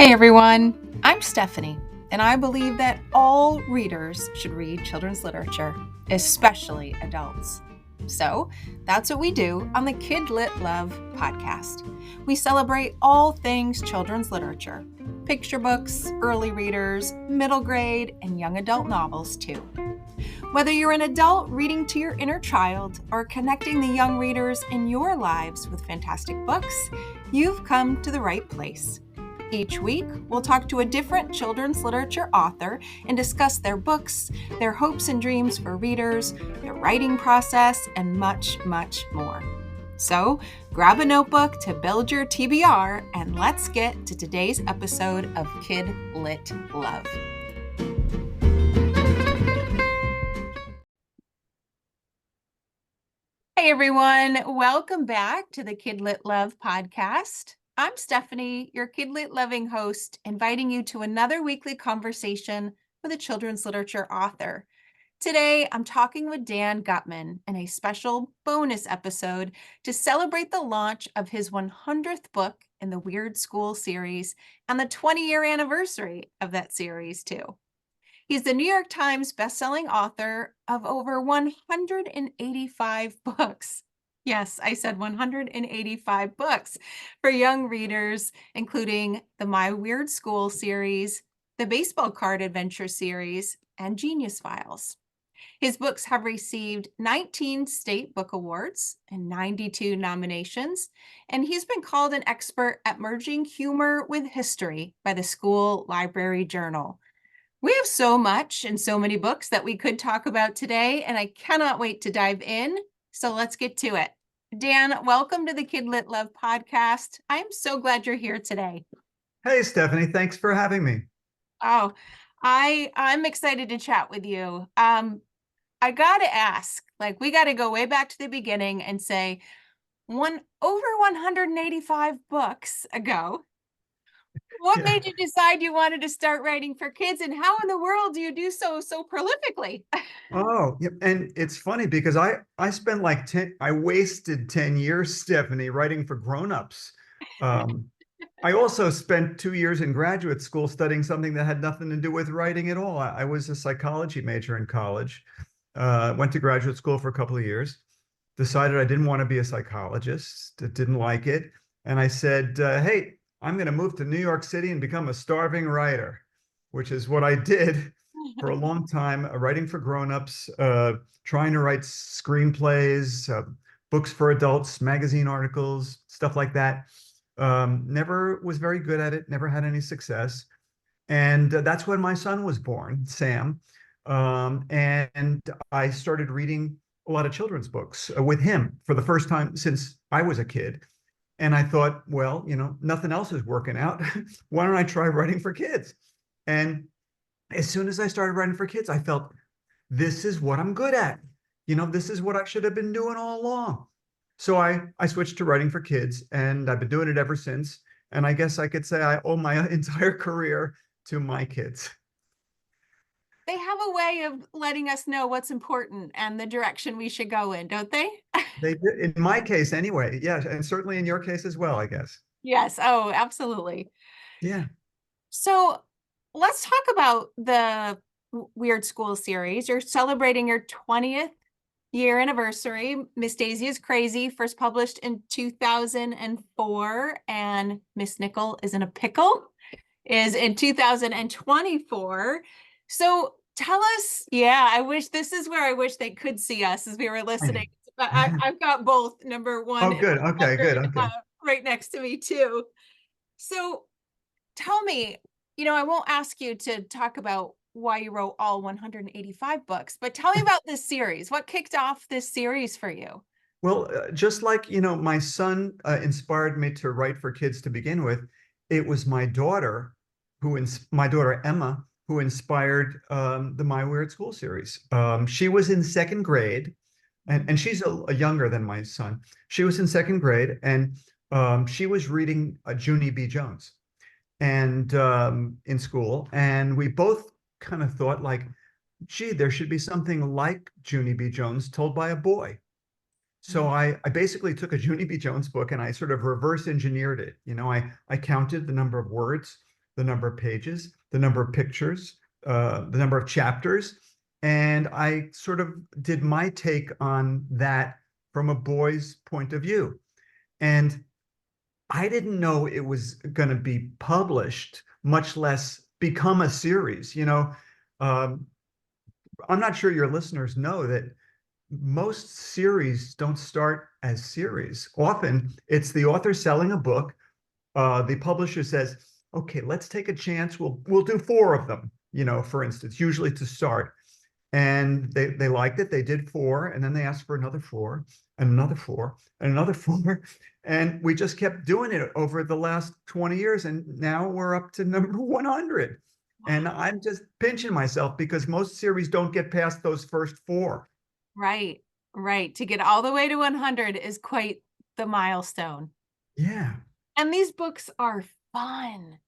Hey everyone, I'm Stephanie, and I believe that all readers should read children's literature, especially adults. So that's what we do on the Kid Lit Love podcast. We celebrate all things children's literature, picture books, early readers, middle grade, and young adult novels too. Whether you're an adult reading to your inner child or connecting the young readers in your lives with fantastic books, you've come to the right place. Each week, we'll talk to a different children's literature author and discuss their books, their hopes and dreams for readers, their writing process, and much, much more. So, grab a notebook to build your TBR, and let's get to today's episode of Kid Lit Love. Hey everyone, welcome back to the Kid Lit Love podcast. I'm Stephanie, your Kid Lit loving host, inviting you to another weekly conversation with a children's literature author. Today, I'm talking with Dan Gutman in a special bonus episode to celebrate the launch of his 100th book in the Weird School series and the 20-year anniversary of that series, too. He's the New York Times bestselling author of over 185 books. Yes, I said 185 books for young readers, including the My Weird School series, the Baseball Card Adventure series, and Genius Files. His books have received 19 state book awards and 92 nominations, and he's been called an expert at merging humor with history by the School Library Journal. We have so much and so many books that we could talk about today, and I cannot wait to dive in. So let's get to it. Dan, welcome to the Kid Lit Love podcast. I'm so glad you're here today. Hey, Stephanie, thanks for having me. Oh, I'm excited to chat with you. I gotta ask, we gotta go way back to the beginning and say over 185 books ago, what made you decide you wanted to start writing for kids, and how in the world do you do so prolifically? Oh, yep. And it's funny because I spent I wasted 10 years, Stephanie, writing for grown-ups. I also spent 2 years in graduate school studying something that had nothing to do with writing at all. I was a psychology major in college, went to graduate school for a couple of years, decided I didn't want to be a psychologist, didn't like it. And I said, hey, I'm going to move to New York City and become a starving writer, which is what I did for a long time, writing for grown-ups, trying to write screenplays, books for adults, magazine articles, stuff like that. Never was very good at it, never had any success. And that's when my son was born, Sam. And I started reading a lot of children's books with him for the first time since I was a kid. And I thought, well, nothing else is working out. Why don't I try writing for kids? And as soon as I started writing for kids, I felt this is what I'm good at. This is what I should have been doing all along. So I switched to writing for kids, and I've been doing it ever since. And I guess I could say I owe my entire career to my kids. They have a way of letting us know what's important and the direction we should go in, don't they? They did, in my case anyway. Yeah, and certainly in your case as well, I guess. Yes. Oh, absolutely. Yeah. So let's talk about the Weird School series. You're celebrating your 20th year anniversary. Miss Daisy is Crazy, first published in 2004, and Miss Nickel is in a Pickle is in 2024. So tell us, I wish this is where I wish they could see us as we were listening. I've got both number one Oh, good. Okay, good. Okay. right next to me too. So tell me, I won't ask you to talk about why you wrote all 185 books, but tell me about this series. What kicked off this series for you? Well, just like, my son inspired me to write for kids to begin with, it was my daughter my daughter Emma, who inspired the My Weird School series. She was in second grade, and she's a younger than my son. She was in second grade, and she was reading Junie B. Jones and in school. And we both kind of thought like, gee, there should be something like Junie B. Jones told by a boy. So I basically took a Junie B. Jones book and I sort of reverse engineered it. I counted the number of words, the number of pages, the number of pictures, the number of chapters. And I sort of did my take on that from a boy's point of view. And I didn't know it was going to be published, much less become a series. Um, I'm not sure your listeners know that most series don't start as series. Often it's the author selling a book. The publisher says, okay, let's take a chance. We'll do 4 of them, for instance, usually to start. And they liked it. They did 4, and then they asked for another 4, and another 4, and another 4. And we just kept doing it over the last 20 years. And now we're up to number 100. And I'm just pinching myself because most series don't get past those first 4. Right, right. To get all the way to 100 is quite the milestone. Yeah. And these books are fun.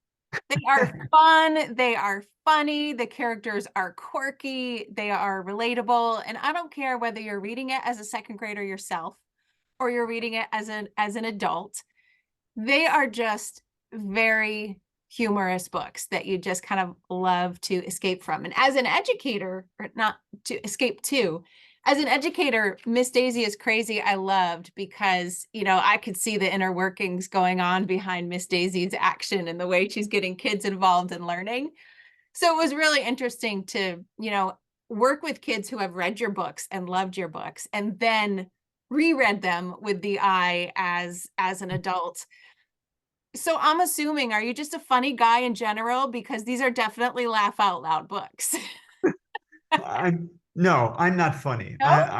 They are fun. They are funny. The characters are quirky. They are relatable. And I don't care whether you're reading it as a second grader yourself or you're reading it as an adult. They are just very humorous books that you just kind of love to escape from. And as an educator, or not to escape to, as an educator, Miss Daisy is Crazy, I loved because, I could see the inner workings going on behind Miss Daisy's action and the way she's getting kids involved in learning. So it was really interesting to, work with kids who have read your books and loved your books and then reread them with the eye as an adult. So I'm assuming, are you just a funny guy in general? Because these are definitely laugh out loud books. No, I'm not funny. No?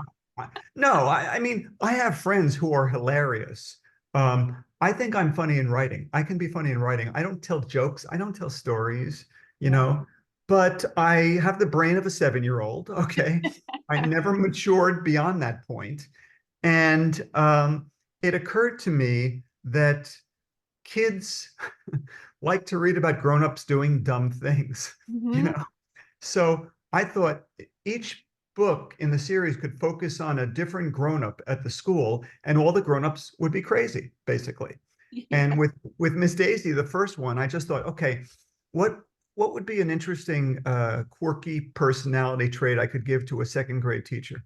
No, I mean, I have friends who are hilarious. I think I'm funny in writing. I can be funny in writing. I don't tell jokes. I don't tell stories, but I have the brain of a 7-year-old. Okay. I never matured beyond that point. And it occurred to me that kids like to read about grown-ups doing dumb things, Mhm. So I thought each book in the series could focus on a different grown-up at the school, and all the grown-ups would be crazy, basically. Yeah. And with Miss Daisy, the first one, I just thought, okay, what would be an interesting, quirky personality trait I could give to a second grade teacher?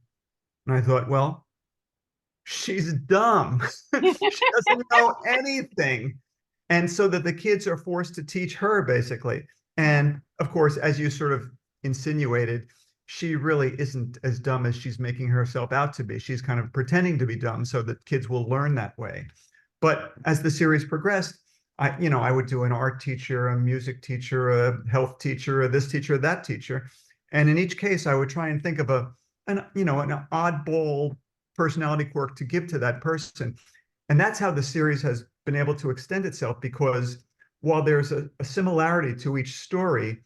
And I thought, well, she's dumb. She doesn't know anything. And so that the kids are forced to teach her, basically. Yeah. And of course, as you sort of insinuated, she really isn't as dumb as she's making herself out to be. She's kind of pretending to be dumb so that kids will learn that way. But as the series progressed, I would do an art teacher, a music teacher, a health teacher, a this teacher, that teacher. And in each case, I would try and think of an oddball personality quirk to give to that person. And that's how the series has been able to extend itself, because while there's a similarity to each story,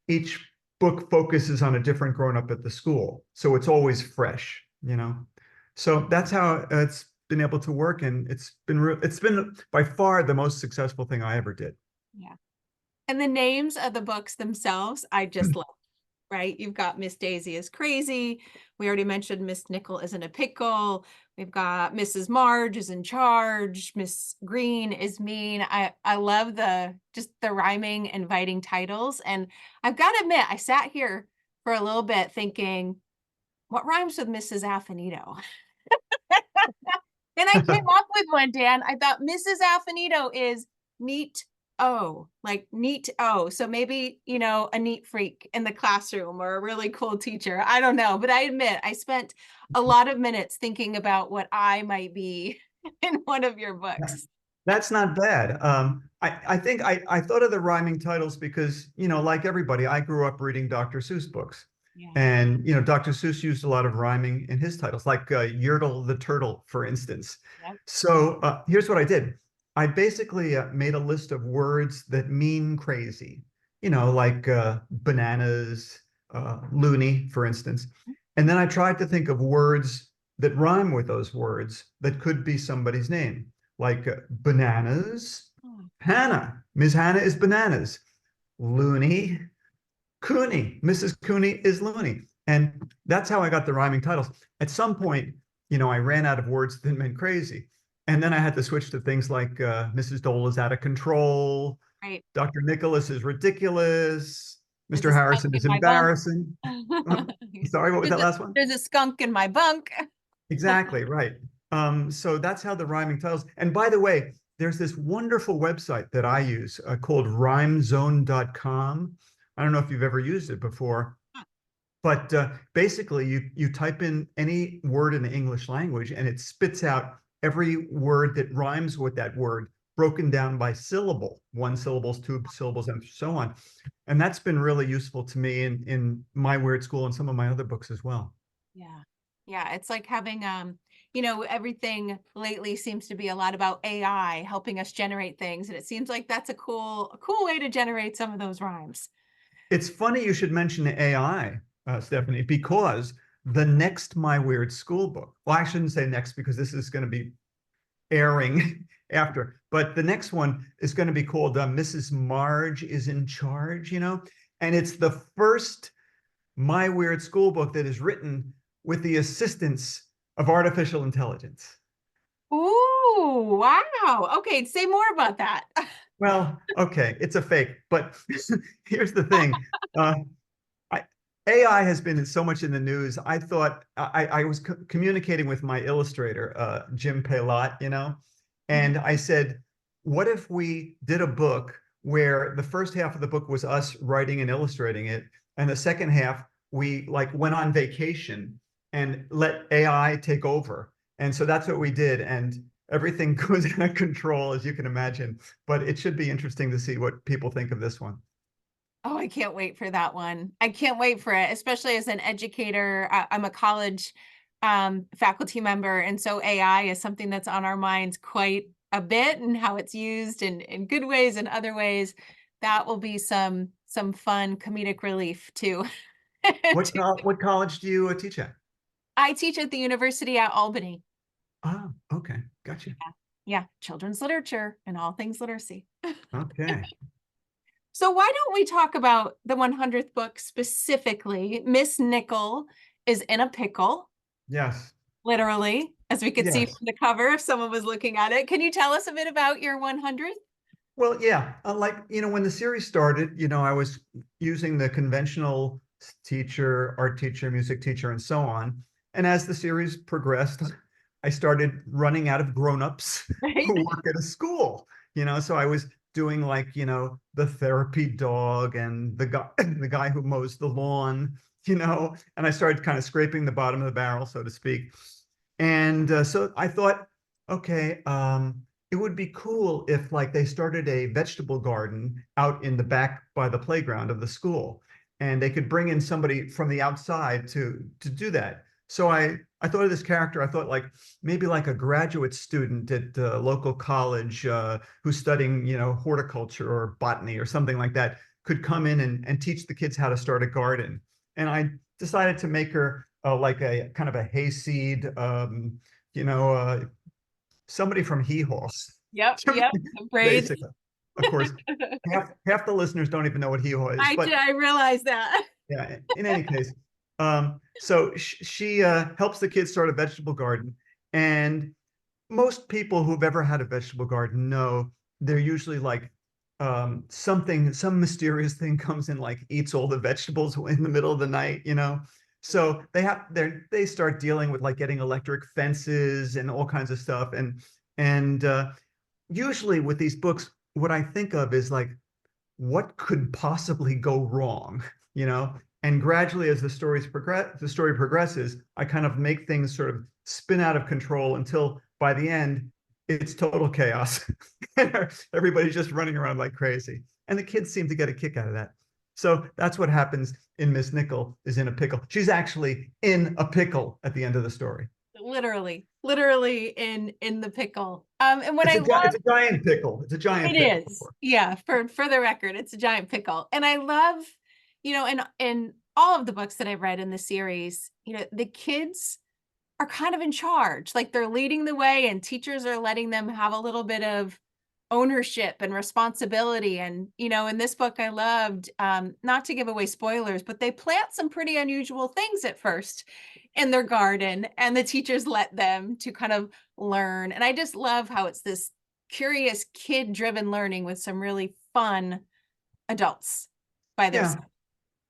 each book focuses on a different grown up at the school. So it's always fresh. So that's how it's been able to work. And it's been by far the most successful thing I ever did. Yeah. And the names of the books themselves, I just love, right? You've got Miss Daisy is Crazy. We already mentioned Miss Nickel is in a pickle. We've got Mrs. Marge is in charge. Miss Green is mean. I love just the rhyming, inviting titles. And I've got to admit, I sat here for a little bit thinking, what rhymes with Mrs. Affinito? And I came up with one, Dan. I thought Mrs. Affinito is neat. Oh, like neat. Oh, so maybe, a neat freak in the classroom or a really cool teacher. I don't know. But I admit, I spent a lot of minutes thinking about what I might be in one of your books. That's not bad. I think I thought of the rhyming titles because, like everybody, I grew up reading Dr. Seuss books. Yeah. And, Dr. Seuss used a lot of rhyming in his titles, like Yertle the Turtle, for instance. Yep. So here's what I did. I basically made a list of words that mean crazy, like bananas, loony, for instance. And then I tried to think of words that rhyme with those words that could be somebody's name, like bananas, Oh, Hannah. Ms. Hannah is bananas. Loony, Cooney. Mrs. Cooney is loony. And that's how I got the rhyming titles. At some point, I ran out of words that meant crazy. And then I had to switch to things like Mrs. Dole is out of control, Right. Dr. Nicholas is ridiculous. There's Mr. a skunk Harrison in is my bunk. embarrassing. Sorry, what was that last one? There's a skunk in my bunk. Exactly, right. So that's how the rhyming titles. And by the way, there's this wonderful website that I use called rhymezone.com. I don't know if you've ever used it before, but basically you type in any word in the English language and it spits out every word that rhymes with that word, broken down by syllable, one syllables, two syllables, and so on. And that's been really useful to me in My Weird School and some of my other books as well. Yeah. Yeah. It's like having, everything lately seems to be a lot about AI helping us generate things. And it seems like that's a cool way to generate some of those rhymes. It's funny you should mention AI, Stephanie, because the next My Weird School book, well, I shouldn't say next because this is going to be airing after, but the next one is going to be called Mrs. Marge is in Charge, and it's the first My Weird School book that is written with the assistance of artificial intelligence. Ooh, wow. Okay. Say more about that. Well, okay, it's a fake, but here's the thing. Uh, AI has been so much in the news. I thought I was communicating with my illustrator, Jim Paylott, and I said, what if we did a book where the first half of the book was us writing and illustrating it, and the second half we like went on vacation and let AI take over. And so that's what we did. And everything goes out of control, as you can imagine. But it should be interesting to see what people think of this one. Oh, I can't wait for that one. I can't wait for it, especially as an educator. I'm a college faculty member, and so AI is something that's on our minds quite a bit, and how it's used in good ways and other ways. That will be some fun comedic relief too. What college do you teach at? I teach at the University at Albany. Oh, okay, gotcha. Yeah, yeah, children's literature and all things literacy. Okay. So why don't we talk about the 100th book specifically? Miss Nickel is in a pickle, Yes. literally, as we could see Yes. from the cover if someone was looking at it. Can you tell us a bit about your 100th? Well, yeah. Like, when the series started, I was using the conventional teacher, art teacher, music teacher, and so on. And as the series progressed, I started running out of grown-ups Right? who work at a school, so I was doing like, the therapy dog and the guy, the guy who mows the lawn, and I started kind of scraping the bottom of the barrel, so to speak. And so I thought, okay, it would be cool if like they started a vegetable garden out in the back by the playground of the school, and they could bring in somebody from the outside to do that. So I thought of this character. I thought like maybe like a graduate student at a local college who's studying, horticulture or botany or something like that could come in and teach the kids how to start a garden. And I decided to make her like a kind of a hayseed, you know, uh, somebody from Hee Haws, Yep, yep. The braids. basically. Of course, half the listeners don't even know what Hee Haw is, but I realize that. yeah, in any case, so she helps the kids start a vegetable garden, and most people who've ever had a vegetable garden know they're usually like some mysterious thing comes in, like eats all the vegetables in the middle of the night, so they start dealing with like getting electric fences and all kinds of stuff, and usually with these books what I think of is like what could possibly go wrong, you know? And gradually, as the story progresses, I kind of make things sort of spin out of control until by the end, it's total chaos. Everybody's just running around like crazy. And the kids seem to get a kick out of that. So that's what happens in Miss Nickel is in a pickle. She's actually in a pickle at the end of the story. Literally in the pickle. And what I love, It's a giant pickle. It's a it giant pickle. is, yeah, for the record, it's a giant pickle. And I love, in all of the books that I've read in the series, the kids are kind of in charge. Like they're leading the way and teachers are letting them have a little bit of ownership and responsibility. And, in this book I loved, not to give away spoilers, but they plant some pretty unusual things at first in their garden and the teachers let them to kind of learn. And I just love how it's this curious kid driven learning with some really fun adults by their Yeah. side.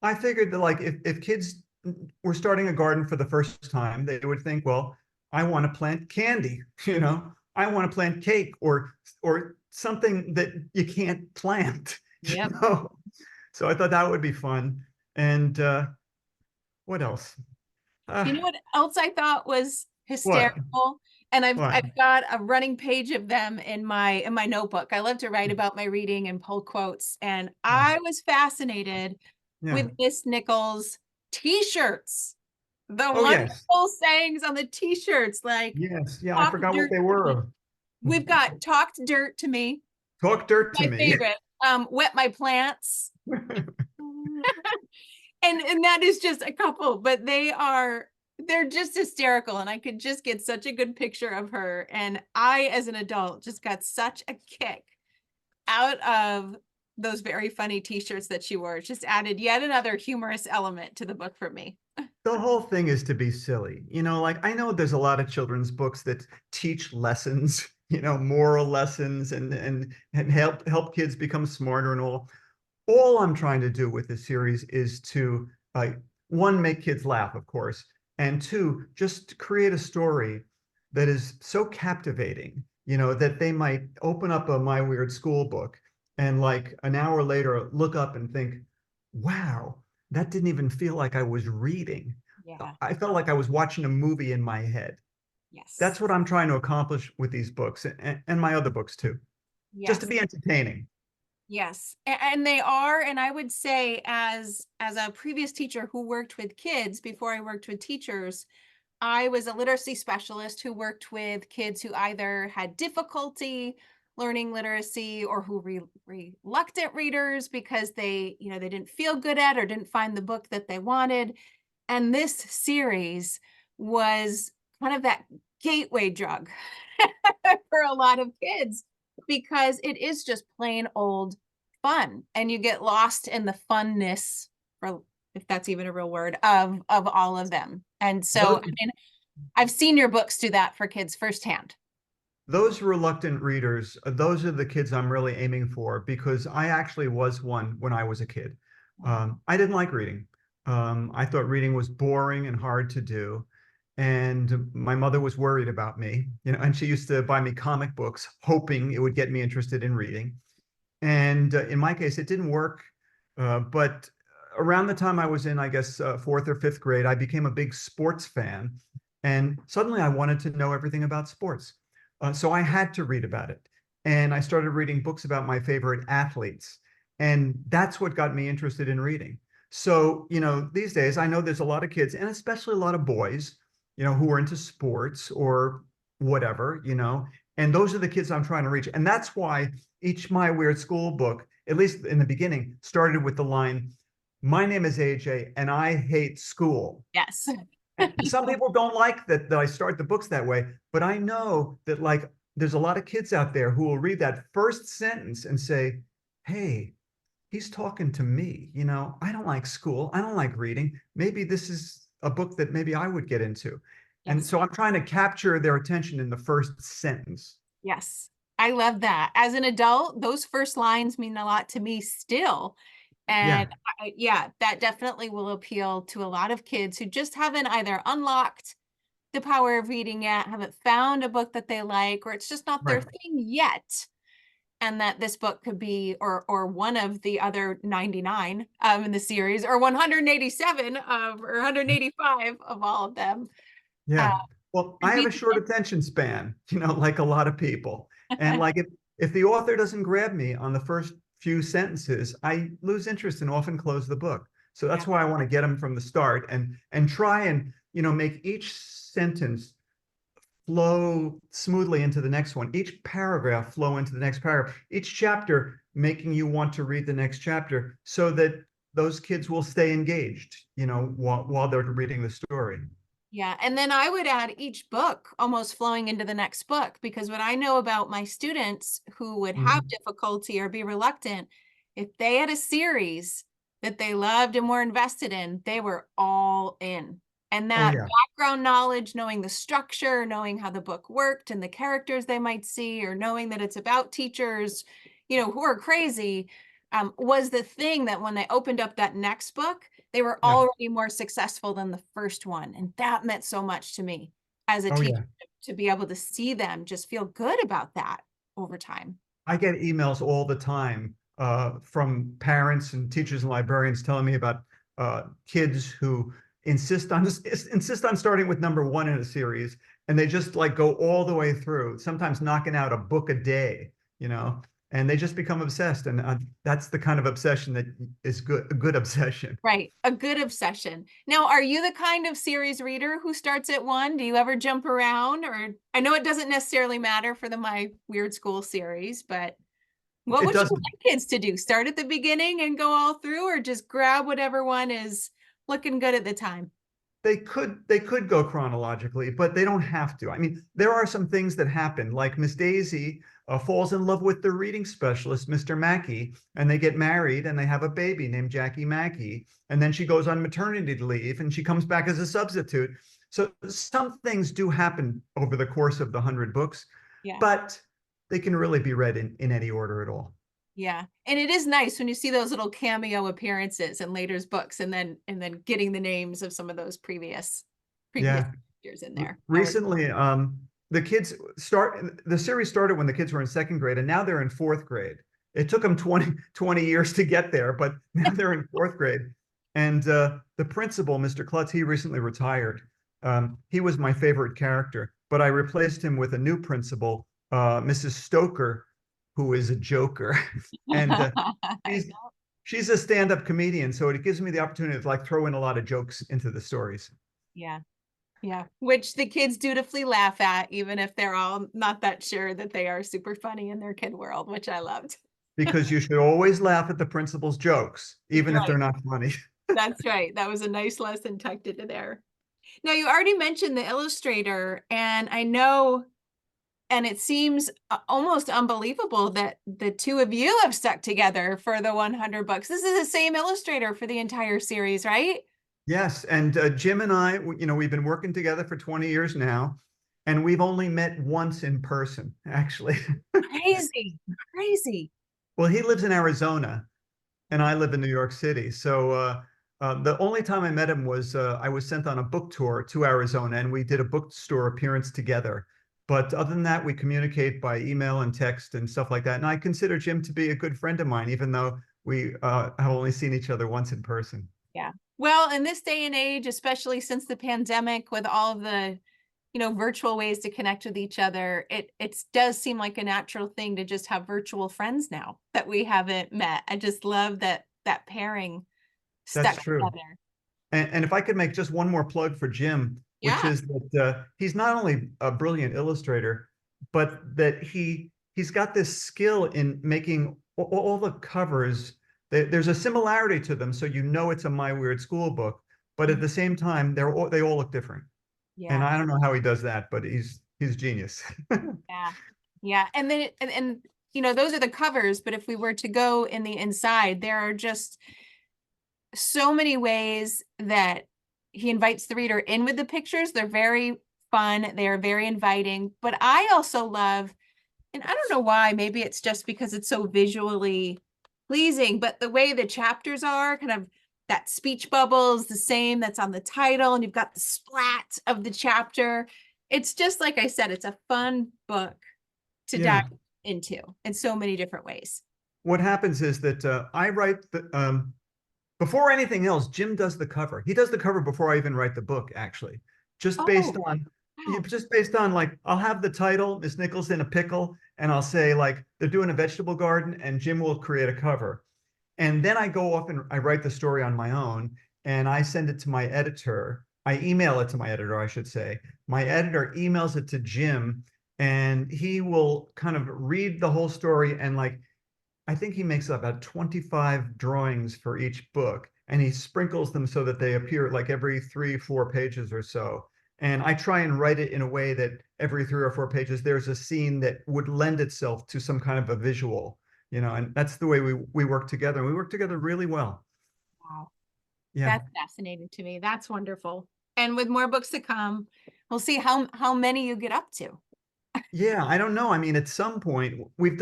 I figured that like if kids were starting a garden for the first time, they would think, well, I want to plant candy, I want to plant cake or something that you can't plant, Yep. So I thought that would be fun. And what else? Uh, You know what else I thought was what? hysterical? And What? I've got a running page of them in my notebook. I love to write about my reading and pull quotes. And Yeah. I was fascinated Yeah. with Miss Nichols' t-shirts. The Oh yes. wonderful sayings on the t-shirts, like Yes. Yeah. I talk forgot what dirt they to me. were. We've got talked dirt to me, Talk dirt to my me. favorite. Wet my plants. And that is just a couple, but they're just hysterical. And I could just get such a good picture of her. And I, as an adult, just got such a kick out of those very funny t-shirts that she wore. It just added yet another humorous element to the book for me. The whole thing is to be silly. Like I know there's a lot of children's books that teach lessons, moral lessons and help kids become smarter and all. All I'm trying to do with this series is to one, make kids laugh, of course, and two, just create a story that is so captivating, that they might open up a My Weird School book and like an hour later look up and think, wow, that didn't even feel like I was reading. Yeah. I felt like I was watching a movie in my head. Yes. That's what I'm trying to accomplish with these books and my other books too, just to Yes. be entertaining. Yes. And they are, and I would say as a previous teacher who worked with kids before I worked with teachers, I was a literacy specialist who worked with kids who either had difficulty learning literacy or who reluctant readers because they didn't feel good at or didn't find the book that they wanted. And this series was kind of that gateway drug for a lot of kids because it is just plain old fun and you get lost in the funness, for if that's even a real word, of all of them. And so, Those I mean, I've seen your books do that for kids firsthand. those reluctant readers, those are the kids I'm really aiming for because I actually was one when I was a kid. I didn't like reading. I thought reading was boring and hard to do. And my mother was worried about me, and she used to buy me comic books, hoping it would get me interested in reading. And in my case, it didn't work. But around the time I was in, I guess, fourth or fifth grade, I became a big sports fan. And suddenly I wanted to know everything about sports. So I had to read about it. And I started reading books about my favorite athletes. And that's what got me interested in reading. So, these days, I know there's a lot of kids, and especially a lot of boys, who are into sports or whatever, and those are the kids I'm trying to reach. And that's why each My Weird School book, at least in the beginning, started with the line, "My name is AJ and I hate school." Yes. And some people don't like that I start the books that way, but I know that like there's a lot of kids out there who will read that first sentence and say, "Hey, he's talking to me. I don't like school. I don't like reading. Maybe this is a book that maybe I would get into." And Yes. so I'm trying to capture their attention in the first sentence. Yes. I love that. As an adult, those first lines mean a lot to me still. And Yeah, yeah, that definitely will appeal to a lot of kids who just haven't either unlocked the power of reading yet, haven't found a book that they like, or it's just not their right. thing yet. And that this book could be, or one of the other 99 in the series, or 187 of, or 185 of all of them. Uh, Yeah. Well, I could have be a short attention span, like a lot of people. And like if the author doesn't grab me on the first few sentences, I lose interest and often close the book. So yeah, that's why I want to get them from the start and try and, make each sentence flow smoothly into the next one, each paragraph flow into the next paragraph, each chapter making you want to read the next chapter so that those kids will stay engaged, while they're reading the story. yeah. And then I would add each book almost flowing into the next book, because what I know about my students who would have Mhm. difficulty or be reluctant, if they had a series that they loved and were invested in, they were all in. And Oh that yeah. background knowledge, knowing the structure, knowing how the book worked and the characters they might see, or knowing that it's about teachers, who are crazy, was the thing that when they opened up that next book, they were Yeah. already more successful than the first one. And that meant so much to me as a Oh teacher yeah. to be able to see them just feel good about that over time. I get emails all the time from parents and teachers and librarians telling me about kids who insist on starting with number one in a series, and they just like go all the way through, sometimes knocking out a book a day, you know, and they just become obsessed. And that's the kind of obsession that is good, a good obsession. Right. A good obsession. Now, are you the kind of series reader who starts at one? Do you ever jump around? Or I know it doesn't necessarily matter for the My Weird School series, but what It would you doesn't. like kids to do? Start at the beginning and go all through, or just grab whatever one is looking good at the time? They could go chronologically, but they don't have to. I mean, there are some things that happen, like Miss Daisy falls in love with the reading specialist, Mr. Mackey, and they get married and they have a baby named Jackie Mackey. And then she goes on maternity leave and she comes back as a substitute. So some things do happen over the course of the 100 books, Yeah. but they can really be read in any order at all. Yeah. And it is nice when you see those little cameo appearances in later's books and then getting the names of some of those previous Yeah. characters in there. Always. Recently, the series started when the kids were in second grade, and now they're in fourth grade. It took them 20 years to get there, but now they're in fourth grade. And the principal, Mr. Klutz, he recently retired. He was my favorite character, but I replaced him with a new principal, Mrs. Stoker, who is a joker. And I she's know. she's a stand-up comedian, so it gives me the opportunity to like throw in a lot of jokes into the stories. Yeah. Yeah. Which the kids dutifully laugh at, even if they're all not that sure that they are super funny in their kid world, which I loved. Because you should always laugh at the principal's jokes, That's even if right. they're not funny. That's right. That was a nice lesson tucked into there. Now, you already mentioned the illustrator, and I know, and it seems almost unbelievable that the two of you have stuck together for the 100 books. This is the same illustrator for the entire series, right? Yes, and Jim and I, we've been working together for 20 years now, and we've only met once in person, actually. Crazy, crazy. Well, he lives in Arizona, and I live in New York City. So the only time I met him was I was sent on a book tour to Arizona, and we did a bookstore appearance together. But other than that, we communicate by email and text and stuff like that. And I consider Jim to be a good friend of mine, even though we have only seen each other once in person. Yeah. Well, in this day and age, especially since the pandemic, with all of the virtual ways to connect with each other, it does seem like a natural thing to just have virtual friends now that we haven't met. I just love that pairing That's stuck true. together. And if I could make just one more plug for Jim, which Yeah. is that he's not only a brilliant illustrator, but that he's got this skill in making all the covers. There's a similarity to them, so you know it's a My Weird School book, but at Mhm. the same time, they all look different. And Yeah. I don't know how he does that, but he's genius. Yeah. Yeah. And then those are the covers, but if we were to go in the inside, there are just so many ways that he invites the reader in with the pictures. They're very fun, they are very inviting. But I also love, and I don't know why, maybe it's just because it's so visually pleasing, but the way the chapters are, kind of that speech bubble is the same that's on the title, and you've got the splat of the chapter. It's just like I said, it's a fun book to dive Yeah. into in so many different ways. What happens is that I write before anything else, Jim does the cover. He does the cover before I even write the book, actually. Just based Oh, on wow. just based on like I'll have the title, Miss Nichols in a Pickle, and I'll say like they're doing a vegetable garden, and Jim will create a cover. And then I go off and I write the story on my own, and I send it to my editor. I email it to my editor, I should say. My editor emails it to Jim, and he will kind of read the whole story and like I think he makes about 25 drawings for each book, and he sprinkles them so that they appear like every 3, 4 pages or so. And I try and write it in a way that every 3 or 4 pages, there's a scene that would lend itself to some kind of a visual, and that's the way we work together. And we work together really well. Wow. Yeah. That's fascinating to me. That's wonderful. And with more books to come, we'll see how many you get up to. Yeah, I don't know. I mean, at some point we've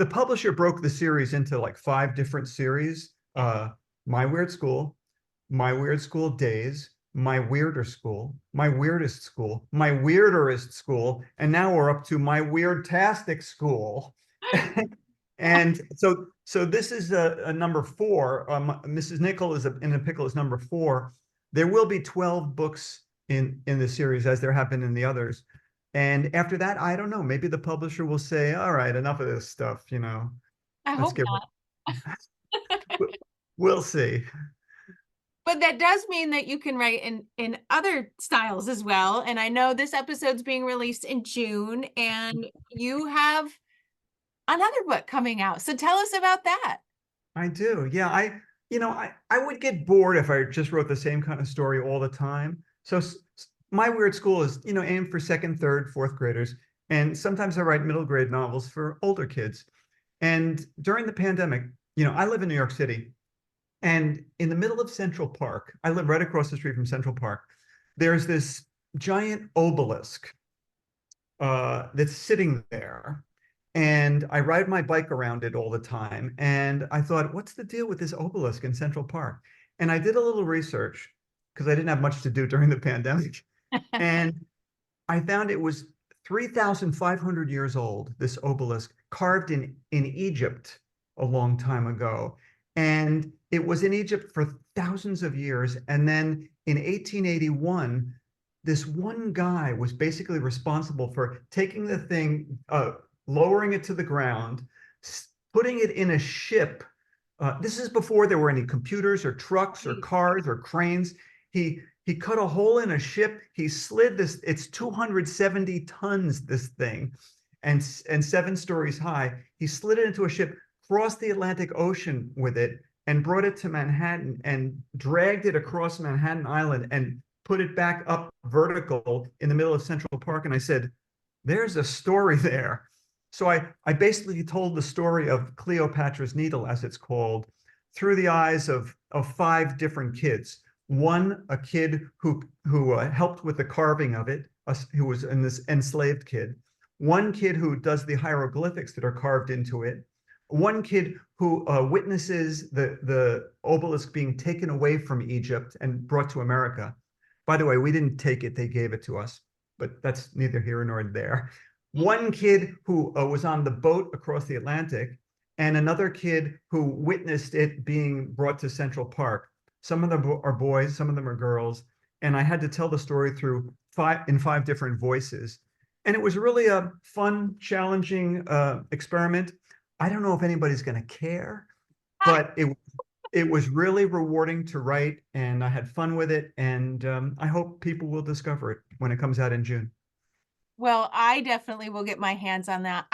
the publisher broke the series into like 5 different series. My Weird School, My Weird School Days, My Weirder School, My Weirdest School, My Weirderest School, and now we're up to My Weirdtastic School. And so this is a number 4. Mrs. Nickel is in a pickle is number 4. There will be 12 books in the series, as there have been in the others. And after that, I don't know. Maybe the publisher will say, "All right, enough of this stuff. I Let's hope get." not. We'll see. But that does mean that you can write in other styles as well. And I know this episode's being released in June, and you have another book coming out. So tell us about that. I do. Yeah, I would get bored if I just wrote the same kind of story all the time. So My Weird School is, aimed for second, third, fourth graders. And sometimes I write middle grade novels for older kids. And during the pandemic, I live in New York City. And in the middle of Central Park, I live right across the street from Central Park. There's this giant obelisk that's sitting there. And I ride my bike around it all the time. And I thought, what's the deal with this obelisk in Central Park? And I did a little research because I didn't have much to do during the pandemic. And I found it was 3,500 years old, this obelisk, carved in Egypt a long time ago. And it was in Egypt for thousands of years. And then in 1881, this one guy was basically responsible for taking the thing, lowering it to the ground, putting it in a ship. This is before there were any computers or trucks or cars or cranes. He cut a hole in a ship. He slid this. It's 270 tons, this thing, and 7 stories high. He slid it into a ship, crossed the Atlantic Ocean with it, and brought it to Manhattan and dragged it across Manhattan Island and put it back up vertical in the middle of Central Park. And I said, there's a story there. So I basically told the story of Cleopatra's Needle, as it's called, through the eyes of 5 different kids. One, a kid who helped with the carving of it, who was this enslaved kid. One kid who does the hieroglyphics that are carved into it. One kid who witnesses the obelisk being taken away from Egypt and brought to America. By the way, we didn't take it, they gave it to us, but that's neither here nor there. One kid who was on the boat across the Atlantic, and another kid who witnessed it being brought to Central Park. Some of them are boys, some of them are girls, and I had to tell the story through 5 different voices. And it was really a fun, challenging experiment. I don't know if anybody's going to care, but it was really rewarding to write, and I had fun with it, and I hope people will discover it when it comes out in June. Well, I definitely will get my hands on that.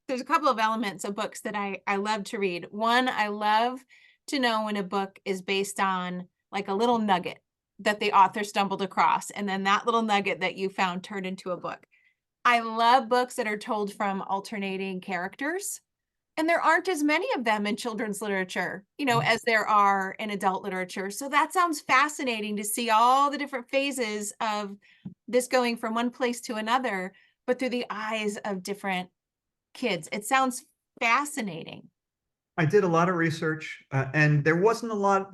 There's a couple of elements of books that I love to read. One, I love to know when a book is based on like a little nugget that the author stumbled across, and then that little nugget that you found turned into a book. I love books that are told from alternating characters. And there aren't as many of them in children's literature, as there are in adult literature. So that sounds fascinating to see all the different phases of this going from one place to another, but through the eyes of different kids. It sounds fascinating. I did a lot of research, and there wasn't a lot.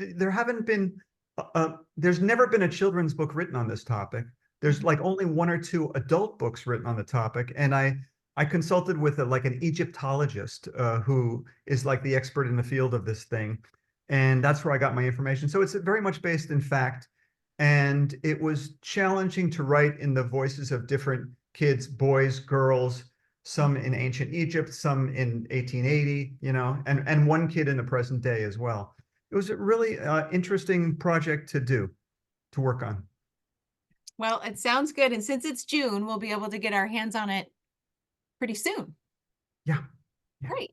There's never been a children's book written on this topic. There's like only 1 or 2 adult books written on the topic, and I consulted with an Egyptologist who is like the expert in the field of this thing. And that's where I got my information. So it's very much based in fact. And it was challenging to write in the voices of different kids, boys, girls, some in ancient Egypt, some in 1880, and one kid in the present day as well. It was a really interesting project to work on. Well, it sounds good. And since it's June, we'll be able to get our hands on it pretty soon. Yeah. Great.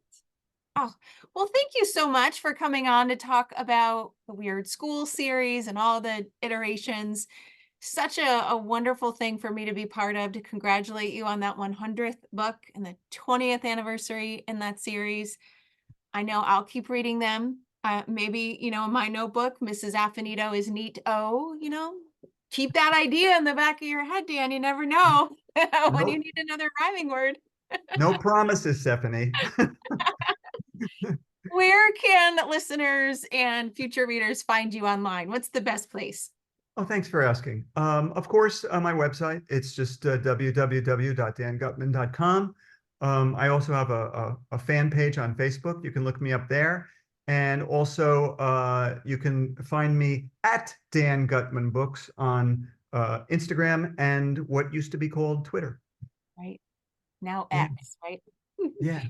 Oh, well, thank you so much for coming on to talk about the Weird School series and all the iterations. Such a wonderful thing for me to be part of, to congratulate you on that 100th book and the 20th anniversary in that series. I know I'll keep reading them. Maybe, in my notebook, Mrs. Affinito is neat. Oh, keep that idea in the back of your head, Dan. You never know when you need another rhyming word. No promises, Stephanie. Where can listeners and future readers find you online? What's the best place? Oh, thanks for asking. Of course, on my website, it's just www.dangutman.com. I also have a fan page on Facebook. You can look me up there. And also, you can find me at Dan Gutman Books on Instagram and what used to be called Twitter. Right. Now Yeah. X, right? Yeah.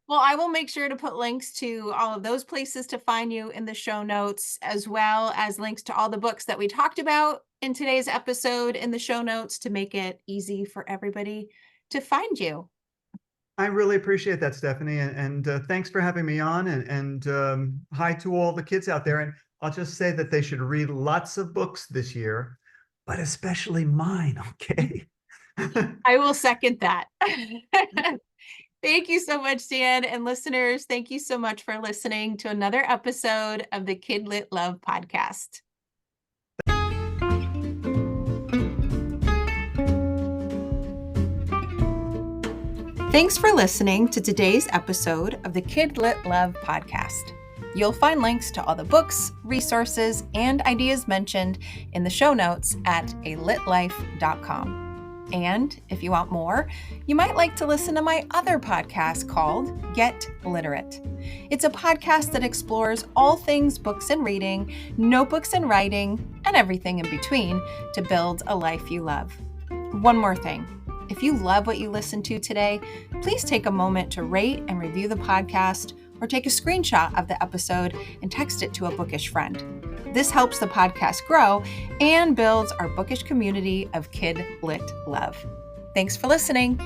Well, I will make sure to put links to all of those places to find you in the show notes, as well as links to all the books that we talked about in today's episode in the show notes to make it easy for everybody to find you. I really appreciate that, Stephanie, and thanks for having me on. And hi to all the kids out there. And I'll just say that they should read lots of books this year, but especially mine. Okay. I will second that. Thank you so much, Dan. And listeners, thank you so much for listening to another episode of the Kid Lit Love podcast. Thanks for listening to today's episode of the Kid Lit Love podcast. You'll find links to all the books, resources, and ideas mentioned in the show notes at alitlife.com. And if you want more, you might like to listen to my other podcast called Get Literate. It's a podcast that explores all things books and reading, notebooks and writing, and everything in between to build a life you love. One more thing. If you love what you listened to today, please take a moment to rate and review the podcast or take a screenshot of the episode and text it to a bookish friend. This helps the podcast grow and builds our bookish community of kid lit love. Thanks for listening.